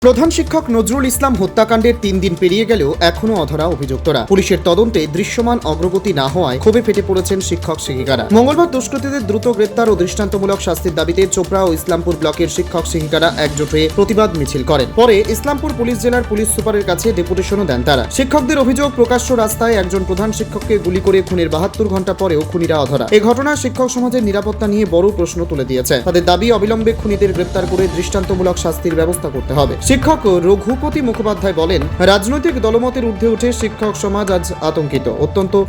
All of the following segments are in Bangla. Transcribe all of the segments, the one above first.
প্রধান শিক্ষক নজরুল ইসলাম হত্যাকাণ্ডের ৩ দিন পেরিয়ে গেলেও এখনো অধরা অভিযুক্তরা। পুলিশের তদন্তে দৃশ্যমান অগ্রগতি না হওয়ায় ক্ষোভে ফেটে পড়েছেন শিক্ষক শিক্ষিকারা। মঙ্গলবার দুষ্কৃতীদের দ্রুত গ্রেপ্তার ও দৃষ্টান্তমূলক শাস্তির দাবিতে চোপড়া ও ইসলামপুর ব্লকের শিক্ষক শিক্ষিকারা একজোট হয়ে প্রতিবাদ মিছিল করেন। পরে ইসলামপুর পুলিশ জেলার পুলিশ সুপারের কাছে ডেপুটেশনও দেন তারা। শিক্ষকদের অভিযোগ, প্রকাশ্য রাস্তায় একজন প্রধান শিক্ষককে গুলি করে খুনের ৭২ ঘণ্টা পরেও খুনিরা অধরা। এই ঘটনা শিক্ষক সমাজের নিরাপত্তা নিয়ে বড় প্রশ্ন তুলে দিয়েছে। তাদের দাবি, অবিলম্বে খুনিদের গ্রেপ্তার করে দৃষ্টান্তমূলক শাস্তির ব্যবস্থা করতে হবে। শিক্ষক রঘুপতি মুখোপাধ্যায় বলেন, রাজনৈতিক দলমতের ঊর্ধ্বে উঠে শিক্ষক সমাজ আজ আতঙ্কিত।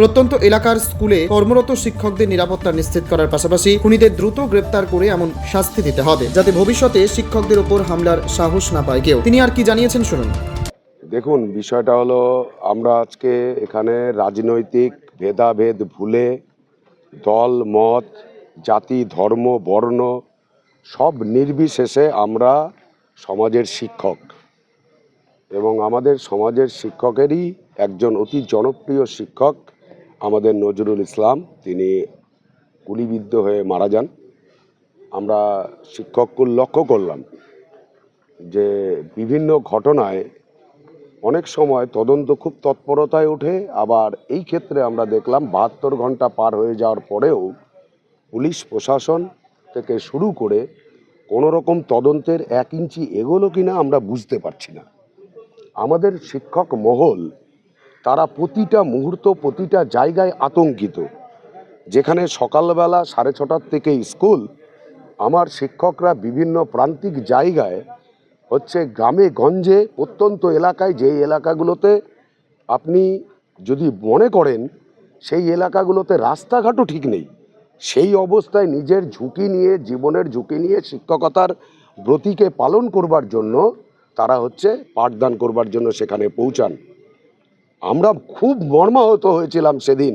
প্রত্যন্ত এলাকার স্কুলে কর্মরত শিক্ষকদের নিরাপত্তা নিশ্চিত করার পাশাপাশি খুনিদের দ্রুত গ্রেপ্তার করে এমন শাস্তি দিতে হবে যাতে ভবিষ্যতে শিক্ষকদের উপর হামলার সাহস না পায় কেউ। তিনি আর কি জানিয়েছেন শুনুন। দেখুন, বিষয়টা হলো, আমরা আজকে এখানে রাজনৈতিক ভেদাভেদ ভুলে দল মত জাতি ধর্ম বর্ণ সব নির্বিশেষে আমরা সমাজের শিক্ষক এবং আমাদের সমাজের শিক্ষকেরই একজন অতি জনপ্রিয় শিক্ষক আমাদের নজরুল ইসলাম, তিনি গুলিবিদ্ধ হয়ে মারা যান। আমরা শিক্ষককে লক্ষ্য করলাম যে বিভিন্ন ঘটনায় অনেক সময় তদন্ত খুব তৎপরতায় ওঠে, আবার এই ক্ষেত্রে আমরা দেখলাম ৭২ ঘন্টা পার হয়ে যাওয়ার পরেও পুলিশ প্রশাসন থেকে শুরু করে কোনো রকম তদন্তের ১ ইঞ্চি এগোলো কিনা আমরা বুঝতে পারছি না। আমাদের শিক্ষক মহল তারা প্রতিটা মুহূর্ত প্রতিটা জায়গায় আতঙ্কিত। যেখানে সকালবেলা ৬:৩০ থেকে স্কুল, আমার শিক্ষকরা বিভিন্ন প্রান্তিক জায়গায় গ্রামে গঞ্জে প্রত্যন্ত এলাকায়, যেই এলাকাগুলোতে আপনি যদি মনে করেন সেই এলাকাগুলোতে রাস্তাঘাটও ঠিক নেই, সেই অবস্থায় নিজের ঝুঁকি নিয়ে, জীবনের ঝুঁকি নিয়ে শিক্ষকতার ব্রতীকে পালন করবার জন্য তারা পাঠদান করবার জন্য সেখানে পৌঁছান। আমরা খুব মর্মাহত হয়েছিলাম সেদিন,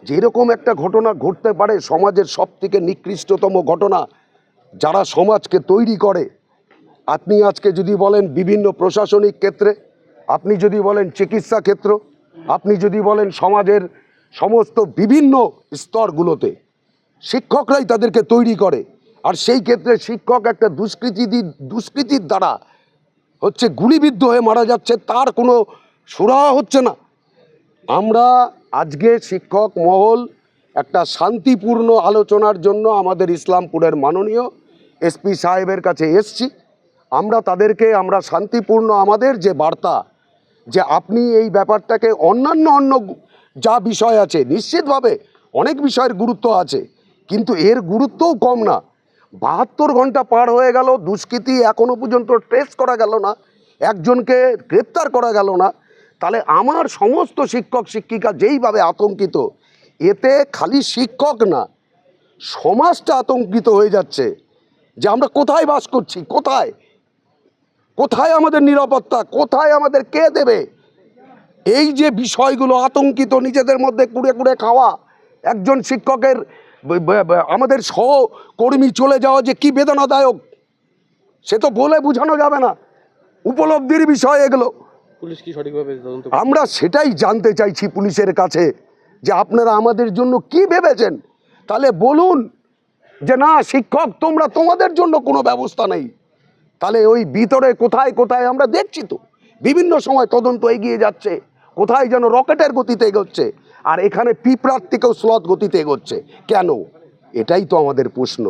যেরকম একটা ঘটনা ঘটতে পারে সমাজের সব থেকে নিকৃষ্টতম ঘটনা, যারা সমাজকে তৈরি করে। আপনি আজকে যদি বলেন বিভিন্ন প্রশাসনিক ক্ষেত্রে, আপনি যদি বলেন চিকিৎসা ক্ষেত্র, আপনি যদি বলেন সমাজের সমস্ত বিভিন্ন স্তরগুলোতে শিক্ষকরাই তাদেরকে তৈরি করে। আর সেই ক্ষেত্রে শিক্ষক একটা দুষ্কৃতির দ্বারা গুলিবিদ্ধ হয়ে মারা যাচ্ছে, তার কোনো সুরাহা হচ্ছে না। আমরা আজকে শিক্ষক মহল একটা শান্তিপূর্ণ আলোচনার জন্য আমাদের ইসলামপুরের মাননীয় এসপি সাহেবের কাছে এসছি। আমরা শান্তিপূর্ণ আমাদের যে বার্তা, যে আপনি এই ব্যাপারটাকে অন্য যা বিষয় আছে, নিশ্চিতভাবে অনেক বিষয়ের গুরুত্ব আছে, কিন্তু এর গুরুত্বও কম না। ৭২ ঘন্টা পার হয়ে গেল, দুষ্কৃতী এখনো পর্যন্ত ট্রেস করা গেল না, একজনকে গ্রেপ্তার করা গেল না। তাহলে আমার সমস্ত শিক্ষক শিক্ষিকা যেইভাবে আতঙ্কিত, এতে খালি শিক্ষক না, সমাজটা আতঙ্কিত হয়ে যাচ্ছে যে আমরা কোথায় বাস করছি, কোথায় আমাদের নিরাপত্তা, কোথায় আমাদের কে দেবে। এই যে বিষয়গুলো, আতঙ্কিত, নিজেদের মধ্যে কুড়ে খাওয়া, একজন শিক্ষকের আমাদের সহকর্মী চলে যাওয়া যে কি বেদনাদায়ক, সে তো বলে বোঝানো যাবে না, উপলব্ধির বিষয় এগুলো। পুলিশ কি সঠিকভাবে তদন্ত? আমরা সেটাই জানতে চাইছি পুলিশের কাছে, যে আপনারা আমাদের জন্য কি ভেবেছেন। তাহলে বলুন যে না, শিক্ষক তোমাদের জন্য কোনো ব্যবস্থা নেই। তাহলে ওই ভিতরে কোথায় আমরা দেখছি তো বিভিন্ন সময় তদন্ত এগিয়ে যাচ্ছে, কোথায় যেন রকেটের গতিতে এগোচ্ছে, আর এখানে পিঁপড়ার থেকেও স্লথ গতিতে এগোচ্ছে কেন? এটাই তো আমাদের প্রশ্ন।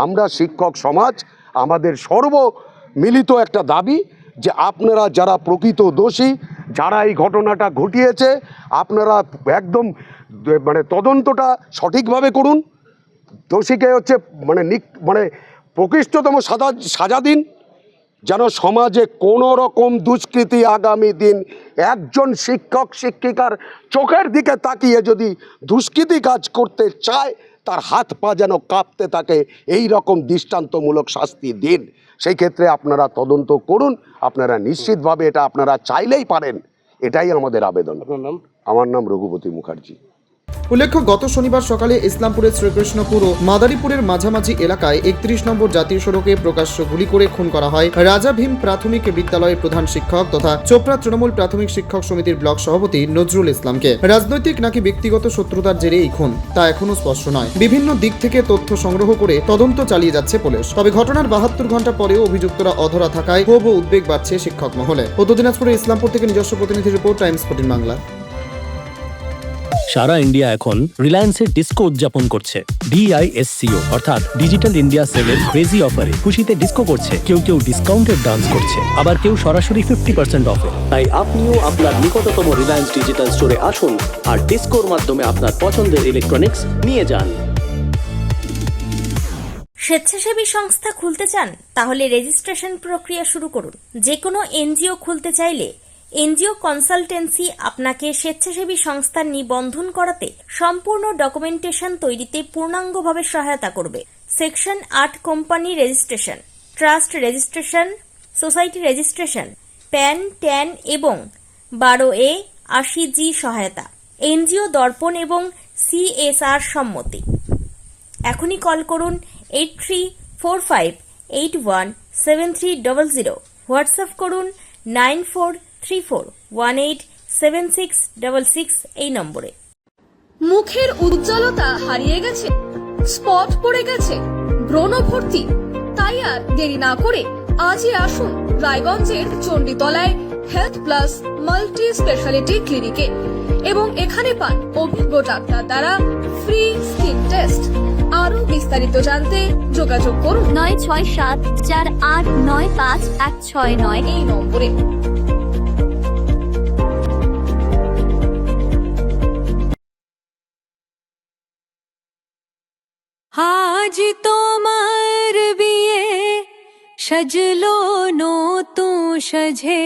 আমরা শিক্ষক সমাজ, আমাদের সর্বমিলিত একটা দাবি যে আপনারা যারা প্রকৃত দোষী, যারা এই ঘটনাটা ঘটিয়েছে, আপনারা একদম তদন্তটা সঠিকভাবে করুন, দোষীকে প্রকৃষ্টতম সাজা দিন, যেন সমাজে কোনো রকম দুষ্কৃতী আগামী দিন একজন শিক্ষক শিক্ষিকার চোখের দিকে তাকিয়ে যদি দুষ্কৃতী কাজ করতে চায়, তার হাত পা যেন কাঁপতে থাকে। এই রকম দৃষ্টান্তমূলক শাস্তি দিন। সেই ক্ষেত্রে আপনারা তদন্ত করুন, আপনারা নিশ্চিতভাবে এটা আপনারা চাইলেই পারেন। এটাই আমাদের আবেদন। আপনার নাম? আমার নাম রঘুপতি মুখার্জি। উল্লেখ্য, গত শনিবার সকালে ইসলামপুরের শ্রীকৃষ্ণপুর ও মাদারীপুরের মাঝামাঝি এলাকায় 31 নম্বর জাতীয় সড়কে প্রকাশ্য গুলি করে খুন করা হয় রাজা ভীম প্রাথমিক বিদ্যালয়ের প্রধান শিক্ষক তথা চোপড়া তৃণমূল প্রাথমিক শিক্ষক সমিতির ব্লক সভাপতি নজরুল ইসলামকে। রাজনৈতিক নাকি ব্যক্তিগত শত্রুতার জেরে এই খুন তা এখনো স্পষ্ট নয়। বিভিন্ন দিক থেকে তথ্য সংগ্রহ করে তদন্ত চালিয়ে যাচ্ছে পুলিশ। তবে ঘটনার 72 ঘন্টা পরেও অভিযুক্তরা অধরা থাকায় ক্ষোভ ও উদ্বেগ বাড়ছে শিক্ষক মহলে। উত্তর দিনাজপুরের ইসলামপুর থেকে নিজস্ব প্রতিনিধি রিপোর্ট, টাইমস 14 বাংলা। সারা ইন্ডিয়া এখন রিলায়েন্সের ডিস্কো উদযাপন করছে। DISCO অর্থাৎ ডিজিটাল ইন্ডিয়া সেলের ক্রেজি অফারে খুশিতে ডিস্কো করছে। কেউ কেউ ডিসকাউন্টেড ডান্স করছে, আবার কেউ সরাসরি 50% অফে। তাই আপনিও আপনার নিকটতম রিলায়েন্স ডিজিটাল স্টোরে আসুন আর ডিস্কোর মাধ্যমে আপনার পছন্দের ইলেকট্রনিক্স নিয়ে যান। স্বেচ্ছাসেবী সংস্থা খুলতে চান? তাহলে রেজিস্ট্রেশন প্রক্রিয়া শুরু করুন। যে কোনো এনজিও খুলতে চাইলে এনজিও কনসালটেন্সি আপনাকে স্বেচ্ছাসেবী সংস্থার নিবন্ধন করাতে সম্পূর্ণ ডকুমেন্টেশন তৈরিতে পূর্ণাঙ্গভাবে সহায়তা করবে। Section 8 company registration, trust registration, society registration, pan, tan এবং 12A 80G সহায়তা, এনজিও দর্পণ এবং CSR সম্মতি। এখনই কল করুন 8345817300, হোয়াটসঅ্যাপ করুন 9434187666 এই নম্বরে। মুখের উজ্জ্বলতা হারিয়ে গেছে, স্পট পড়ে গেছে, ব্রণ ভর্তি, তাই আর দেরি না করে আজই আসুন রায়গঞ্জের চণ্ডীতলায় হেলথ প্লাস মাল্টি স্পেশালিটি ক্লিনিকে এবং এখানে পান অভিজ্ঞ ডাক্তার দ্বারা ফ্রি স্কিন টেস্ট। আরো বিস্তারিত জানতে যোগাযোগ করুন 9674895169 এই নম্বরে। আজ তোমার বিয়ে সাজলো নতুন সাজে